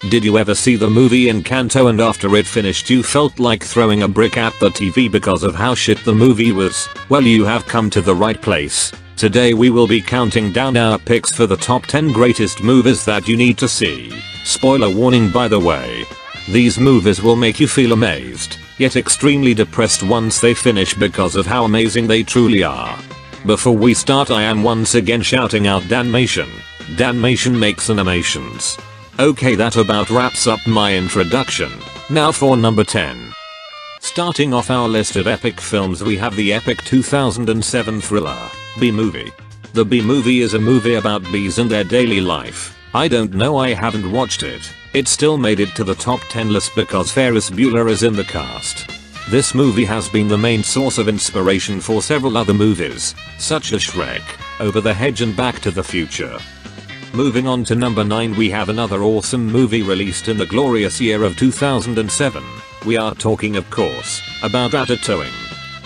Did you ever see the movie Encanto and after it finished you felt like throwing a brick at the TV because of how shit the movie was? Well, you have come to the right place. Today we will be counting down our picks for the top 10 greatest movies that you need to see. Spoiler warning by the way. These movies will make you feel amazed, yet extremely depressed once they finish because of how amazing they truly are. Before we start, I am once again shouting out Danmation. Danmation makes animations. Okay, that about wraps up my introduction. Now for number 10. Starting off our list of epic films, we have the epic 2007 thriller, Bee Movie. The Bee Movie is a movie about bees and their daily life. I don't know, I haven't watched it. It still made it to the top 10 list because Ferris Bueller is in the cast. This movie has been the main source of inspiration for several other movies, such as Shrek, Over the Hedge and Back to the Future. Moving on to number 9, we have another awesome movie released in the glorious year of 2007. We are talking, of course, about Ratatouille.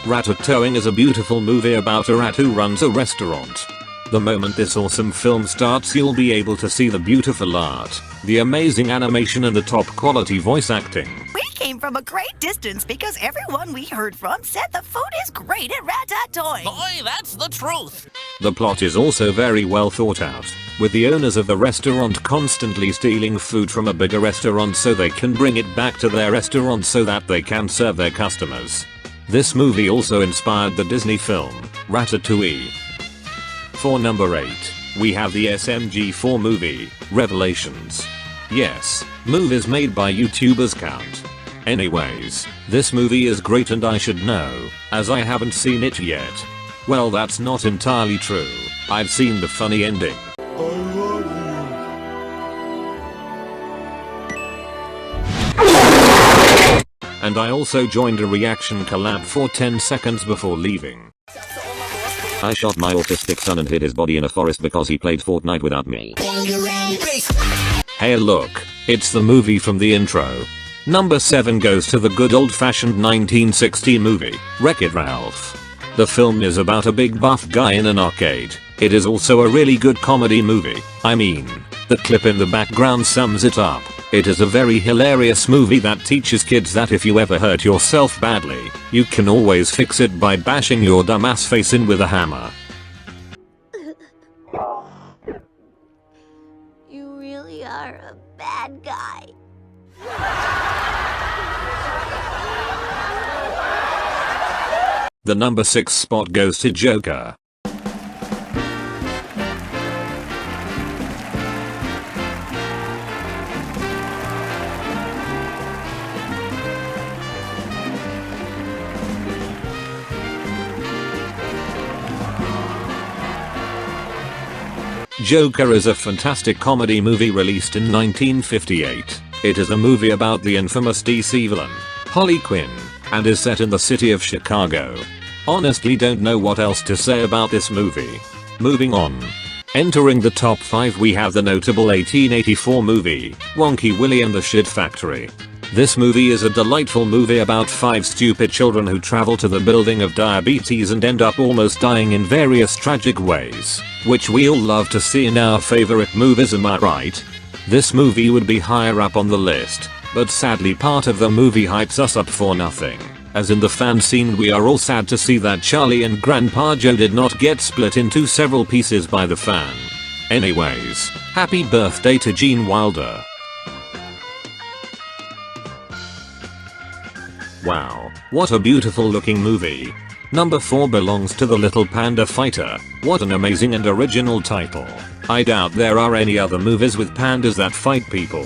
Ratatouille is a beautiful movie about a rat who runs a restaurant. The moment this awesome film starts, you'll be able to see the beautiful art, the amazing animation and the top quality voice acting. We came from a great distance because everyone we heard from said the food is great at Ratatouille. Boy, that's the truth. The plot is also very well thought out, with the owners of the restaurant constantly stealing food from a bigger restaurant so they can bring it back to their restaurant so that they can serve their customers. This movie also inspired the Disney film, Ratatouille. For number 8, we have the SMG4 movie, Revelations. Yes, movies made by YouTubers count. Anyways, this movie is great and I should know, as I haven't seen it yet. Well, that's not entirely true. I've seen the funny ending. And I also joined a reaction collab for 10 seconds before leaving. I shot my autistic son and hid his body in a forest because he played Fortnite without me. Hey look, it's the movie from the intro. Number 7 goes to the good old-fashioned 1960 movie, WreckIt Ralph. The film is about a big buff guy in an arcade. It is also a really good comedy movie. I mean, the clip in the background sums it up. It is a very hilarious movie that teaches kids that if you ever hurt yourself badly, you can always fix it by bashing your dumbass face in with a hammer. You really are a bad guy. The number 6 spot goes to Joker. Joker is a fantastic comedy movie released in 1958. It is a movie about the infamous DC villain, Harley Quinn, and is set in the city of Chicago. Honestly, don't know what else to say about this movie. Moving on. Entering the top 5, we have the notable 1884 movie, Wonky Willie and the Shit Factory. This movie is a delightful movie about 5 stupid children who travel to the building of diabetes and end up almost dying in various tragic ways, which we all love to see in our favorite movies, am I right? This movie would be higher up on the list, but sadly part of the movie hypes us up for nothing. As in the fan scene, we are all sad to see that Charlie and Grandpa Joe did not get split into several pieces by the fan. Anyways, happy birthday to Gene Wilder. Wow, what a beautiful looking movie. Number 4 belongs to The Little Panda Fighter. What an amazing and original title. I doubt there are any other movies with pandas that fight people.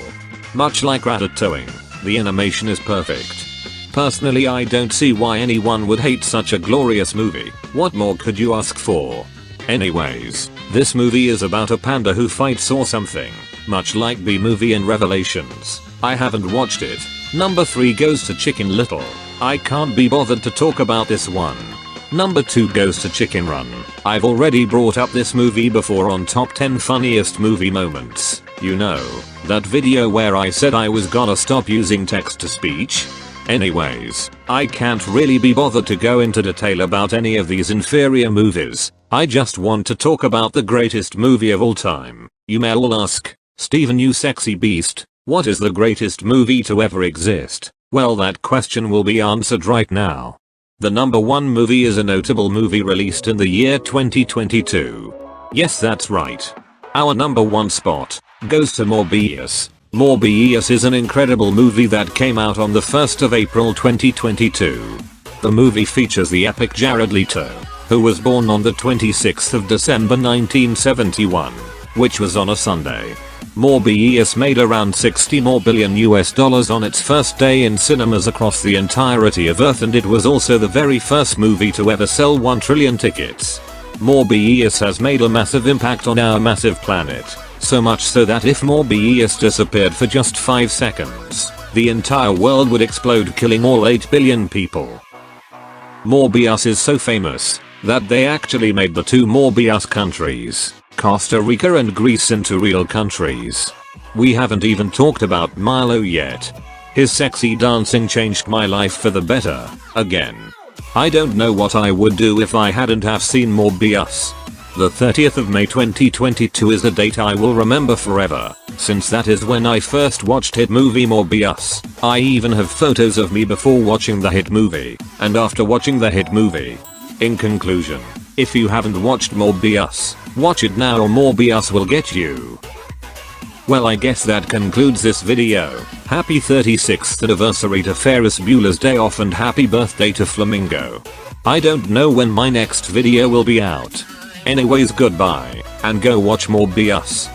Much like Ratatouille, the animation is perfect. Personally, I don't see why anyone would hate such a glorious movie. What more could you ask for? Anyways, this movie is about a panda who fights or something, much like Bee Movie and Revelations. I haven't watched it. Number 3 goes to Chicken Little. I can't be bothered to talk about this one. Number 2 goes to Chicken Run. I've already brought up this movie before on top 10 funniest movie moments. You know, that video where I said I was gonna stop using text to speech? Anyways, I can't really be bothered to go into detail about any of these inferior movies. I just want to talk about the greatest movie of all time. You may all ask, Steven, you sexy beast, What is the greatest movie to ever exist? Well, that question will be answered right now. The number one movie is a notable movie released in the year 2022. Yes, that's right. Our number one spot goes to Morbius. Morbius is an incredible movie that came out on the 1st of April 2022. The movie features the epic Jared Leto, who was born on the 26th of December 1971, which was on a Sunday. Morbius made around $60 billion on its first day in cinemas across the entirety of Earth, and it was also the very first movie to ever sell 1 trillion tickets. Morbius has made a massive impact on our massive planet, so much so that if Morbius disappeared for just 5 seconds, the entire world would explode, killing all 8 billion people. Morbius is so famous that they actually made the 2 Morbius countries, Costa Rica and Greece, into real countries. We haven't even talked about Milo yet. His sexy dancing changed my life for the better, again. I don't know what I would do if I hadn't have seen Morbius. The 30th of May 2022 is a date I will remember forever, since that is when I first watched hit movie Morbius. I even have photos of me before watching the hit movie, and after watching the hit movie. In conclusion, if you haven't watched Morbius, watch it now or Morbius will get you. Well, I guess that concludes this video. Happy 36th anniversary to Ferris Bueller's Day Off and happy birthday to Flamingo. I don't know when my next video will be out. Anyways, goodbye, and go watch Morbius.